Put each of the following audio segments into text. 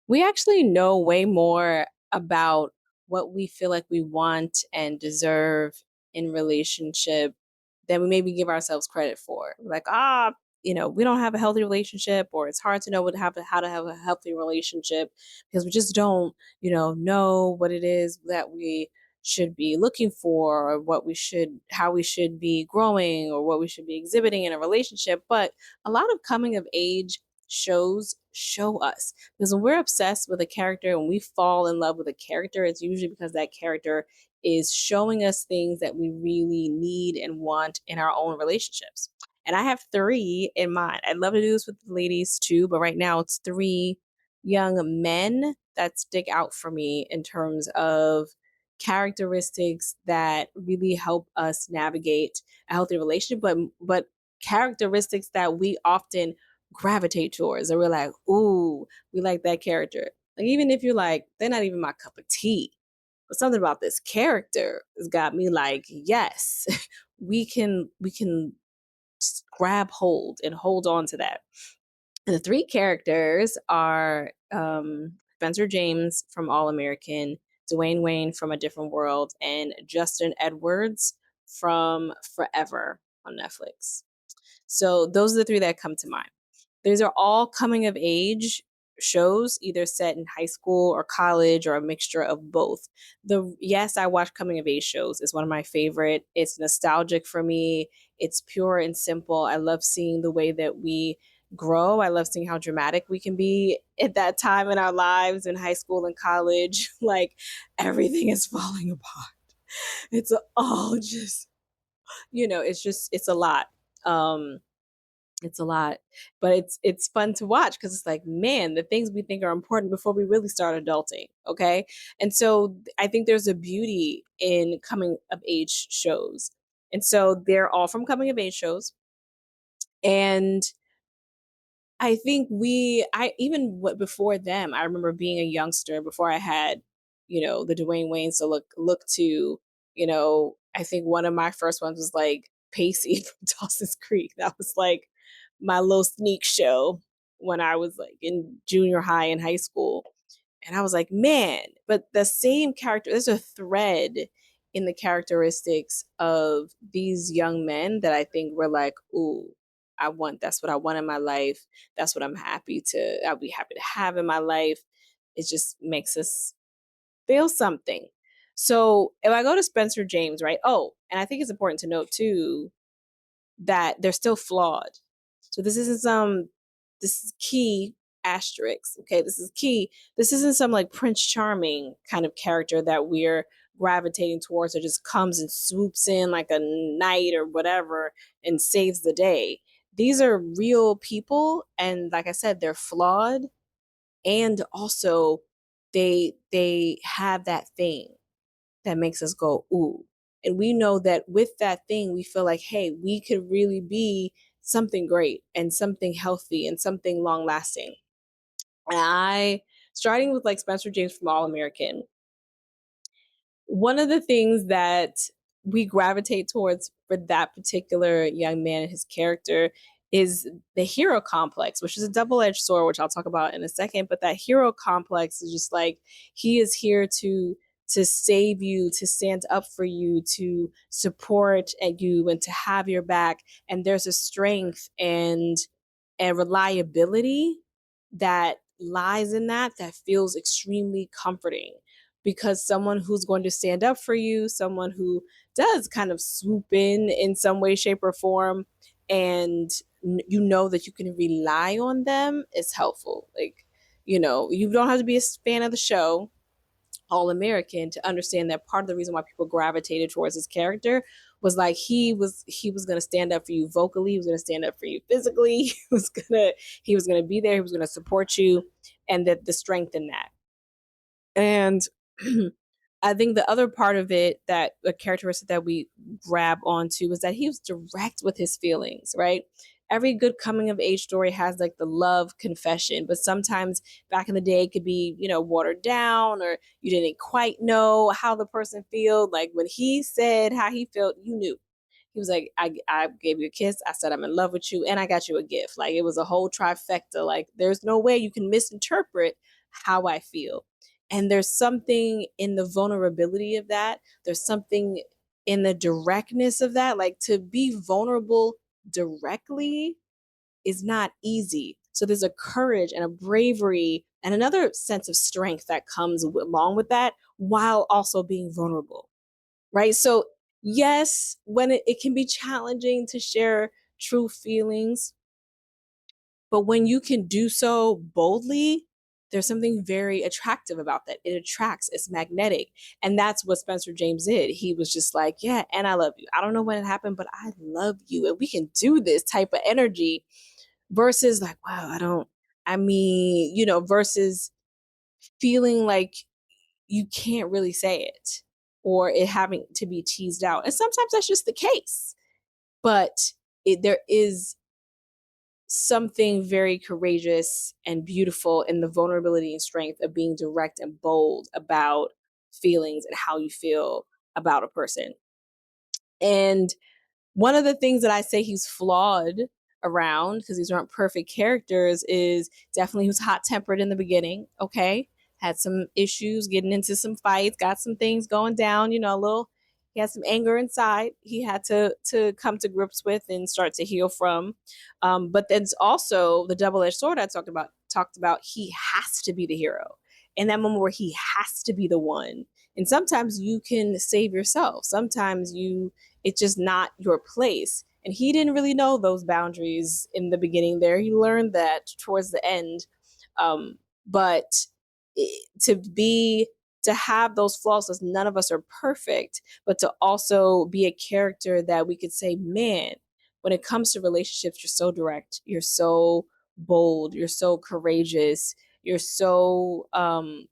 We actually know way more about what we feel like we want and deserve in relationship than we maybe give ourselves credit for. Like, we don't have a healthy relationship, or it's hard to know how to have a healthy relationship because we just don't, know what it is that we should be looking for, or how we should be growing, or what we should be exhibiting in a relationship. But a lot of coming of age shows show us, because when we're obsessed with a character and we fall in love with a character, it's usually because that character is showing us things that we really need and want in our own relationships. And I have three in mind. I'd love to do this with the ladies too, but right now it's three young men that stick out for me in terms of characteristics that really help us navigate a healthy relationship, but characteristics that we often gravitate towards, or we're like, ooh, we like that character. Like, even if you're like, they're not even my cup of tea, but something about this character has got me like, yes, we can grab hold and hold on to that. And the three characters are Spencer James from All American, Dwayne Wayne from A Different World, and Justin Edwards from Forever on Netflix. So those are the three that come to mind. These are all coming of age shows, either set in high school or college or a mixture of both. Yes, I watch coming of age shows. It's one of my favorite. It's nostalgic for me. It's pure and simple. I love seeing the way that we grow. I love seeing how dramatic we can be at that time in our lives in high school and college. Like, everything is falling apart. It's all just, it's a lot. Um it's a lot, but it's fun to watch because it's like, man, the things we think are important before we really start adulting, okay? And so I think there's a beauty in coming of age shows. And so they're all from coming of age shows. And I think I even before them, I remember being a youngster before I had, the Dwayne Waynes to look to. I think one of my first ones was like Pacey from Dawson's Creek. That was like my little sneak show when I was like in junior high and high school. And I was like, man, but the same character, there's a thread in the characteristics of these young men that I think were like, ooh, that's what I want in my life. That's what I'll be happy to have in my life. It just makes us feel something. So if I go to Spencer James, right? Oh, and I think it's important to note too that they're still flawed. So this is key asterisk. Okay, this is key. This isn't some like Prince Charming kind of character that we're gravitating towards, or just comes and swoops in like a knight or whatever and saves the day. These are real people, and like I said, they're flawed, and also they have that thing that makes us go, ooh. And we know that with that thing, we feel like, hey, we could really be something great and something healthy and something long lasting. And starting with like Spencer James from All American, one of the things that we gravitate towards for that particular young man and his character is the hero complex, which is a double-edged sword, which I'll talk about in a second. But that hero complex is just like, he is here to save you, to stand up for you, to support at you, and to have your back. And there's a strength and reliability that lies in that feels extremely comforting, because someone who's going to stand up for you, someone who does kind of swoop in some way, shape, or form, and you know that you can rely on them, is helpful. Like, you don't have to be a fan of the show All American to understand that part of the reason why people gravitated towards his character was like, he was going to stand up for you vocally, he was going to stand up for you physically, he was going to be there, he was going to support you, and that the strength in that. And I think the other part of it, that a characteristic that we grab onto, is that he was direct with his feelings, right? Every good coming of age story has like the love confession, but sometimes back in the day it could be, watered down, or you didn't quite know how the person felt. Like, when he said how he felt, you knew. He was like, I gave you a kiss, I said I'm in love with you, and I got you a gift. Like, it was a whole trifecta. Like, there's no way you can misinterpret how I feel. And there's something in the vulnerability of that. There's something in the directness of that. Like, to be vulnerable directly is not easy. So there's a courage and a bravery and another sense of strength that comes along with that, while also being vulnerable, right? So, yes, when it can be challenging to share true feelings, but when you can do so boldly, there's something very attractive about that. It attracts, it's magnetic. And that's what Spencer James did. He was just like, yeah, and I love you. I don't know when it happened, but I love you. And we can do this type of energy versus like, wow, versus feeling like you can't really say it or it having to be teased out. And sometimes that's just the case. But there is something very courageous and beautiful in the vulnerability and strength of being direct and bold about feelings and how you feel about a person. And one of the things that I say he's flawed around, because these aren't perfect characters, is definitely he was hot tempered in the beginning. Okay. Had some issues, getting into some fights, got some things going down, a little, he had some anger inside he had to come to grips with and start to heal from. But then also the double-edged sword I talked about, he has to be the hero in that moment where he has to be the one. And sometimes you can save yourself. Sometimes it's just not your place. And he didn't really know those boundaries in the beginning there. He learned that towards the end. But to be to have those flaws, because none of us are perfect, but to also be a character that we could say, man, when it comes to relationships, you're so direct, you're so bold, you're so courageous, you're so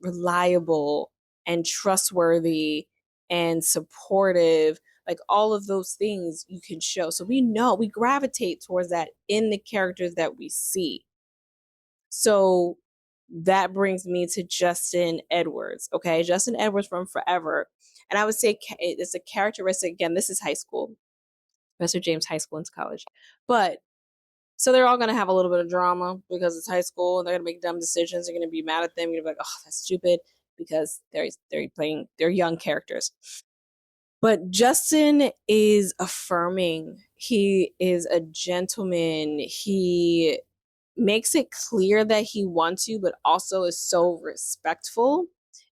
reliable and trustworthy and supportive, like all of those things you can show. So we gravitate towards that in the characters that we see. So that brings me to Justin Edwards. Okay, Justin Edwards from Forever. And I would say it's a characteristic. Again, this is high school, Professor James High School into college. But so they're all going to have a little bit of drama because it's high school and they're going to make dumb decisions. They're going to be mad at them. You're going to be like, oh, that's stupid, because they're young characters. But Justin is affirming. He is a gentleman. He makes it clear that he wants you, but also is so respectful.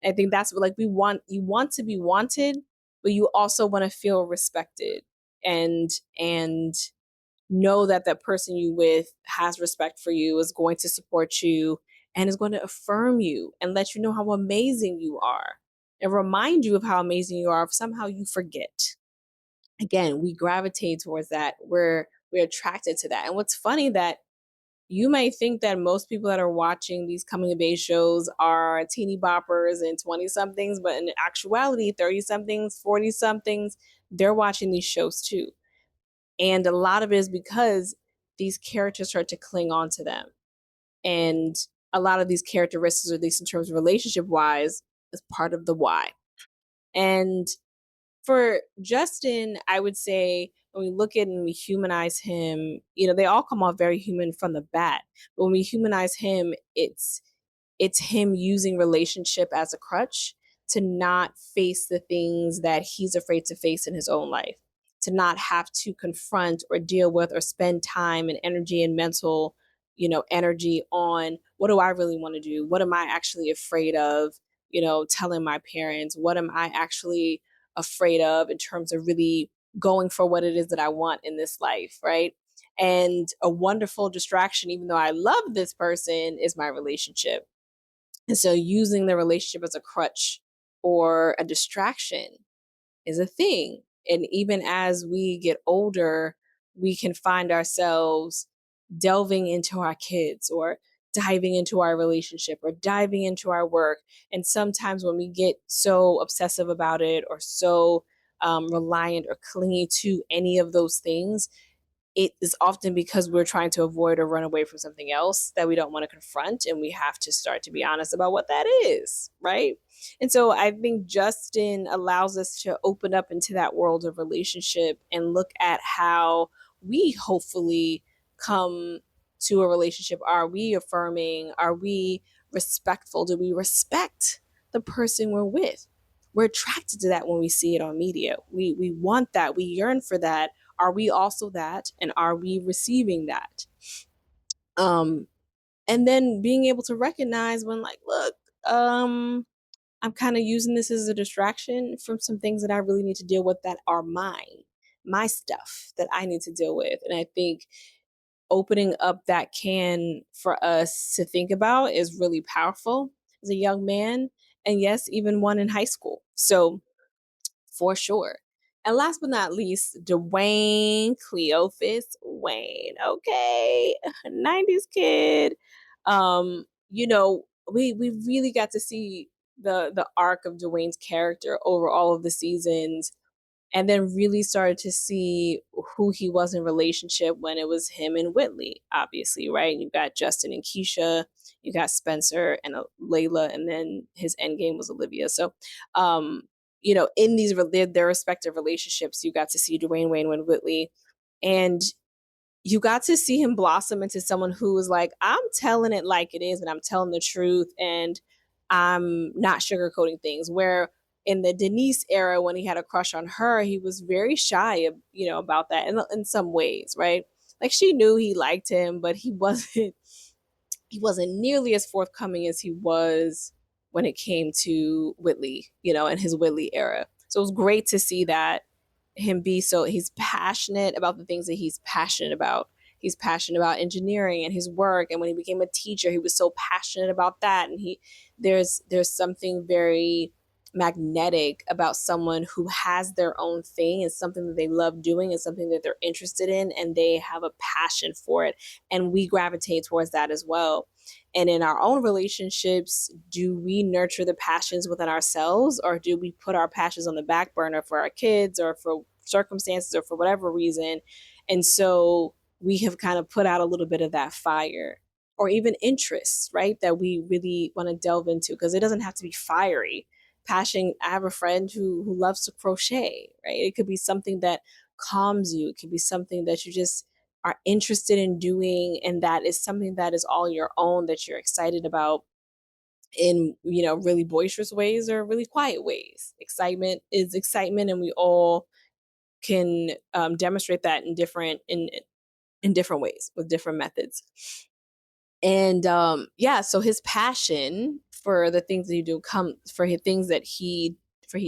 I think that's what, like, you want to be wanted, but you also want to feel respected and know that that person you with has respect for you, is going to support you, and is going to affirm you and let you know how amazing you are and remind you of how amazing you are if somehow you forget. Again, we gravitate towards that. We're attracted to that. And what's funny, that you might think that most people that are watching these coming of age shows are teeny boppers and 20 somethings, but in actuality, 30 somethings, 40 somethings, they're watching these shows too. And a lot of it is because these characters start to cling on to them. And a lot of these characteristics, at least in terms of relationship wise, is part of the why. And for Justin, I would say when we look at and we humanize him, they all come off very human from the bat. But when we humanize him, it's him using relationship as a crutch to not face the things that he's afraid to face in his own life, to not have to confront or deal with or spend time and energy and mental, energy on, what do I really want to do? What am I actually afraid of, telling my parents? What am I actually afraid of in terms of really going for what it is that I want in this life, right? And a wonderful distraction, even though I love this person, is my relationship. And so using the relationship as a crutch or a distraction is a thing. And even as we get older, we can find ourselves delving into our kids or diving into our relationship or diving into our work. And sometimes when we get so obsessive about it or so reliant or clingy to any of those things, it is often because we're trying to avoid or run away from something else that we don't want to confront. And we have to start to be honest about what that is, right? And so I think Justin allows us to open up into that world of relationship and look at how we hopefully come to a relationship. Are we affirming? Are we respectful? Do we respect the person we're with? We're attracted to that when we see it on media. We want that. We yearn for that. Are we also that? And are we receiving that? Um, and then being able to recognize when, like, look, I'm kind of using this as a distraction from some things that I really need to deal with that are mine, my stuff that I need to deal with. And I think opening up that can for us to think about is really powerful as a young man. And yes, even one in high school. So for sure. And last but not least, Dwayne Cleophas Wayne. Okay. 90s kid. You know, we really got to see the arc of Dwayne's character over all of the seasons, and then really started to see who he was in relationship when it was him and Whitley, obviously, right? You got Justin and Keisha, you got Spencer and Layla, and then his end game was Olivia. So, um, in their respective relationships, you got to see Dwayne Wayne with Whitley, and you got to see him blossom into someone who was like, I'm telling it like it is, and I'm telling the truth, and I'm not sugarcoating things. Where in the Denise era, when he had a crush on her, he was very shy, about that in some ways, right? Like she knew he liked him, but he wasn't nearly as forthcoming as he was when it came to Whitley, and his Whitley era. So it was great to see that him be so he's passionate about the things that he's passionate about. He's passionate about engineering and his work. And when he became a teacher, he was so passionate about that. And there's something very magnetic about someone who has their own thing and something that they love doing and something that they're interested in and they have a passion for it, and we gravitate towards that as well. And in our own relationships, do we nurture the passions within ourselves, or do we put our passions on the back burner for our kids or for circumstances or for whatever reason? And so we have kind of put out a little bit of that fire, or even interests, right? That we really want to delve into, because it doesn't have to be fiery passion. I have a friend who loves to crochet, right? It could be something that calms you. It could be something that you just are interested in doing, and that is something that is all your own, that you're excited about, in really boisterous ways or really quiet ways. Excitement is excitement, and we all can demonstrate that in different ways with different methods. And yeah, so his passion for the things that he do come for his things that he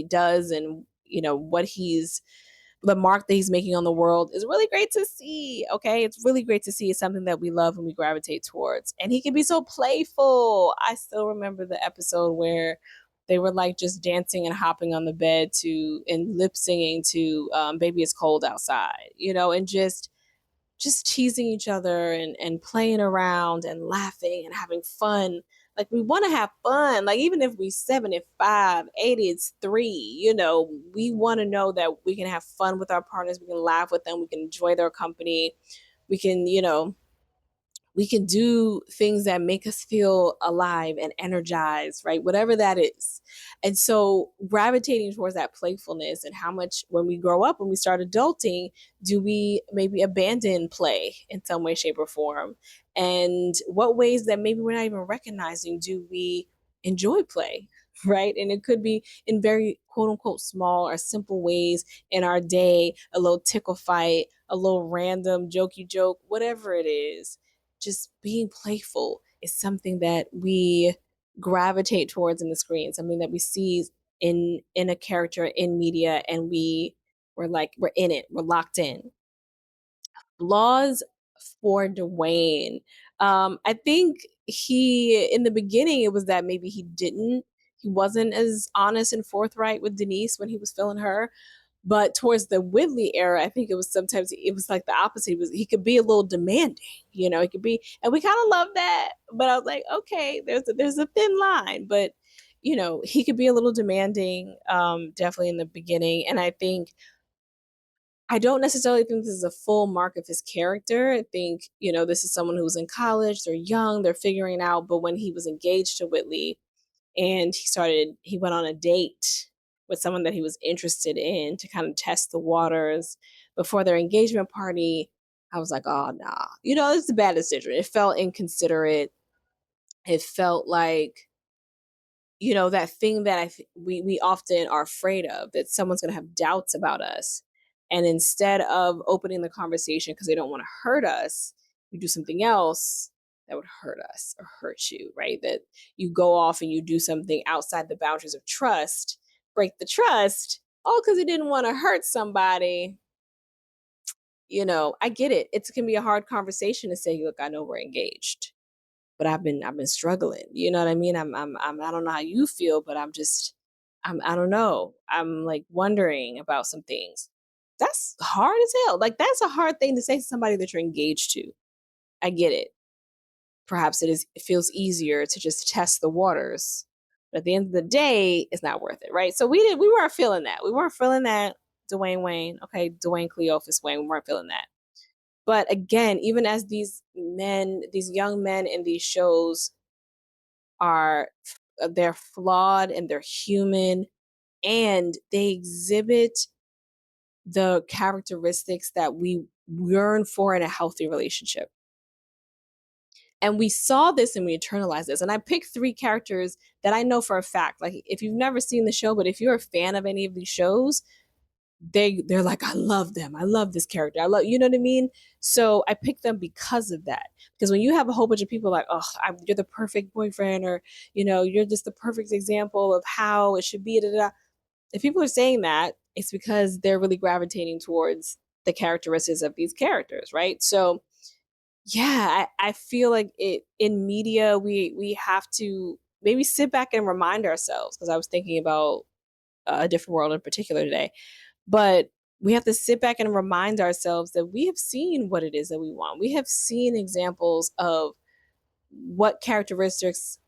does, and what he's the mark that he's making on the world is really great to see. Okay, it's really great to see. It's something that we love and we gravitate towards. And he can be so playful. I still remember the episode where they were like just dancing and hopping on the bed to and lip singing to "Baby It's Cold Outside," and just teasing each other and playing around and laughing and having fun. Like, we want to have fun. Like, even if we 75, 80, it's three, we want to know that we can have fun with our partners. We can laugh with them. We can enjoy their company. We can, we can do things that make us feel alive and energized, right? Whatever that is. And so gravitating towards that playfulness, and how much when we grow up, when we start adulting, do we maybe abandon play in some way, shape, or form? And what ways that maybe we're not even recognizing do we enjoy play? Right. And it could be in very quote unquote small or simple ways in our day, a little tickle fight, a little random jokey joke, whatever it is. Just being playful is something that we gravitate towards in the screen, something that we see in a character in media, and we're in it, we're locked in. Flaws for Dwayne. I think he in the beginning it was that maybe he wasn't as honest and forthright with Denise when he was feeling her. But towards the Whitley era, I think it was sometimes it was like the opposite. He could be a little demanding, He could be, and we kind of love that. But I was like, okay, there's a thin line, but he could be a little demanding, definitely in the beginning. And I don't necessarily think this is a full mark of his character. I think this is someone who's in college, they're young, they're figuring it out. But when he was engaged to Whitley, and he went on a date with someone that he was interested in to kind of test the waters before their engagement party. I was like, oh nah, it's a bad decision. It felt inconsiderate. It felt like, that thing that we often are afraid of, that someone's going to have doubts about us. And instead of opening the conversation because they don't want to hurt us, you do something else that would hurt us or hurt you, right? That you go off and you do something outside the boundaries of trust, break the trust, all because you didn't want to hurt somebody. I get it. It can be a hard conversation to say, look, I know we're engaged, but I've been struggling. You know what I mean? I don't know how you feel, but I don't know. I'm like wondering about some things. That's hard as hell. Like that's a hard thing to say to somebody that you're engaged to. I get it. Perhaps it feels easier to just test the waters. But at the end of the day, it's not worth it, right? So we weren't feeling that. We weren't feeling that Dwayne Wayne. Okay, Dwayne Cleophas Wayne, we weren't feeling that. But again, even as these young men in these shows are they're flawed and they're human and they exhibit the characteristics that we yearn for in a healthy relationship. And we saw this and we internalized this. And I picked three characters that I know for a fact. Like if you've never seen the show, but if you're a fan of any of these shows, they're like, I love them. I love this character. I love, you know what I mean? So I picked them because of that. Because when you have a whole bunch of people like, oh, you're the perfect boyfriend, or you're just the perfect example of how it should be. Da, da, da. If people are saying that, it's because they're really gravitating towards the characteristics of these characters, right? So yeah, I feel like it in media we have to maybe sit back and remind ourselves, because I was thinking about a different world in particular today, but we have to sit back and remind ourselves that we have seen what it is that we want. We have seen examples of what characteristics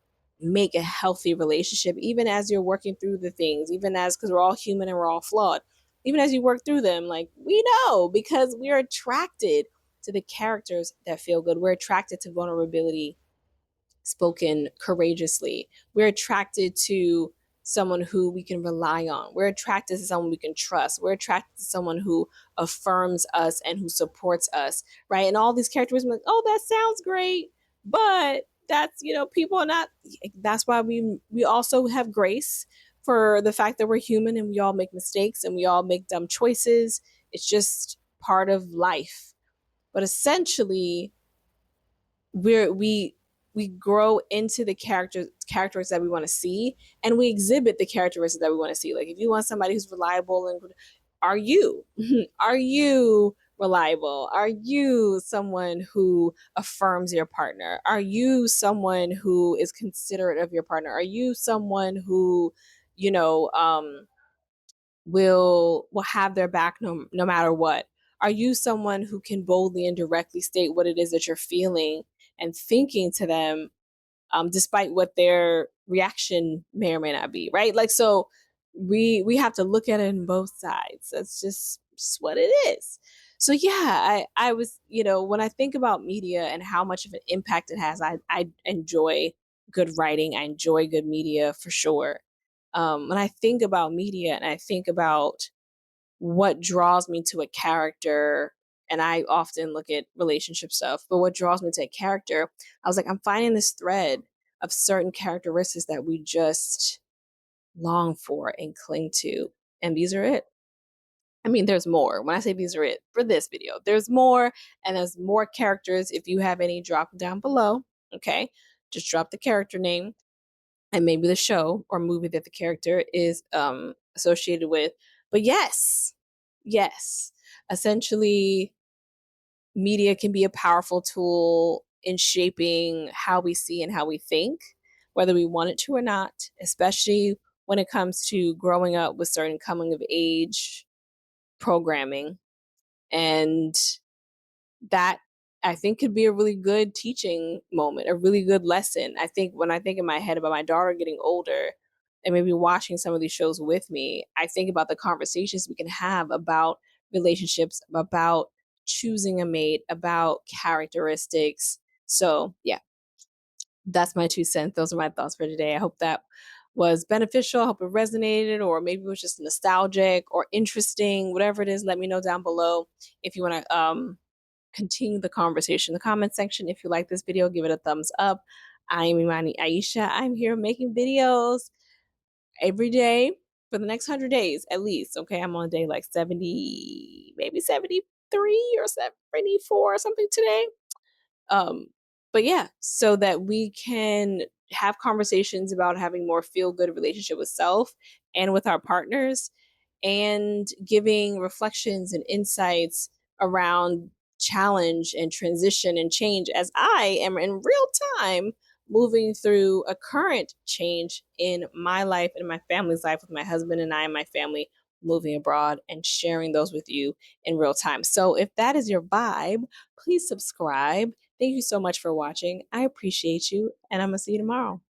make a healthy relationship, even as you're working through the things, even as, because we're all human and we're all flawed, even as you work through them, like we know because we're attracted to the characters that feel good. We're attracted to vulnerability spoken courageously. We're attracted to someone who we can rely on. We're attracted to someone we can trust. We're attracted to someone who affirms us and who supports us, right? And all these characters, like, oh, that sounds great, but that's people are not. That's why we also have grace for the fact that we're human and we all make mistakes and we all make dumb choices. It's just part of life. But essentially, we grow into the characters that we want to see, and we exhibit the characteristics that we want to see. Like if you want somebody who's reliable, and are you are you reliable? Are you someone who affirms your partner? Are you someone who is considerate of your partner? Are you someone who you know will have their back no matter what? Are you someone who can boldly and directly state what it is that you're feeling and thinking to them, despite what their reaction may or may not be, right? Like so, we have to look at it in both sides. That's just what it is. So yeah, I was when I think about media and how much of an impact it has, I enjoy good writing. I enjoy good media for sure. When I think about media and I think about what draws me to a character, and I often look at relationship stuff, but what draws me to a character, I was like, I'm finding this thread of certain characteristics that we just long for and cling to. And these are it. I mean, there's more. When I say these are it for this video, there's more, and there's more characters. If you have any, drop them down below. Okay. Just drop the character name and maybe the show or movie that the character is associated with. But yes, essentially, media can be a powerful tool in shaping how we see and how we think, whether we want it to or not, especially when it comes to growing up with certain coming of age programming. And that, I think, could be a really good teaching moment, a really good lesson. I think when I think in my head about my daughter getting older and maybe watching some of these shows with me, I think about the conversations we can have about relationships, about choosing a mate, about characteristics. So, yeah, that's my 2 cents. Those are my thoughts for today. I hope that was beneficial. I hope it resonated, or maybe it was just nostalgic or interesting. Whatever it is, let me know down below. If you want to continue the conversation in the comment section. If you like this video, give it a thumbs up. I'm Imani Aisha. I'm here making videos every day for the next 100 days at least. Okay, I'm on day like 70, maybe 73 or 74 or something today. Um, but yeah, so that we can have conversations about having more feel good relationship with self and with our partners, and giving reflections and insights around challenge and transition and change as I am in real time moving through a current change in my life and my family's life, with my husband and I and my family moving abroad, and sharing those with you in real time. So if that is your vibe, please subscribe. Thank you so much for watching. I appreciate you, and I'm going to see you tomorrow.